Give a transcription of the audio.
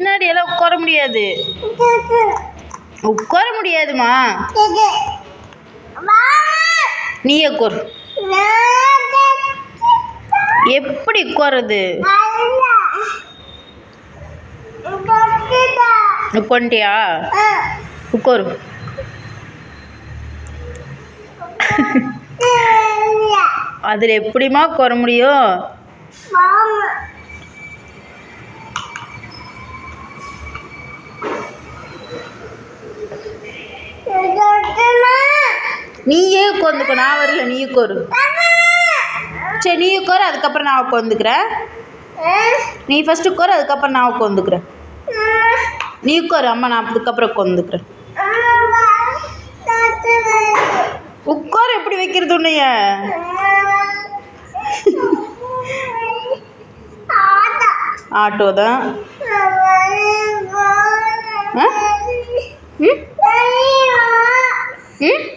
முன்னாடி எல்லாம் உட்கார முடியாது. உட்கார முடியாதுமா. நீயே உட்காரு. எப்படி உட்காருது? உட்காந்துட்டியா? உட்காரு. அதில் எப்படிமா உட்கார முடியும்? நீயே உட்காந்துக்கோ. நான் வரல, நீ உட்காரு. சரி, நீ உட்காரு, அதுக்கப்புறம் நான் உட்காந்துக்கிறேன். நீ ஃபஸ்ட்டு உட்காரு, அதுக்கப்புறம் நான் உட்காந்துக்கிறேன். நீ உட்காரு, அம்மா நான் அதுக்கப்புறம் உட்காந்துக்கிறேன். உட்காரு. எப்படி வைக்கிறது உன்னைய? ஆட்டோ தான். ம் ம்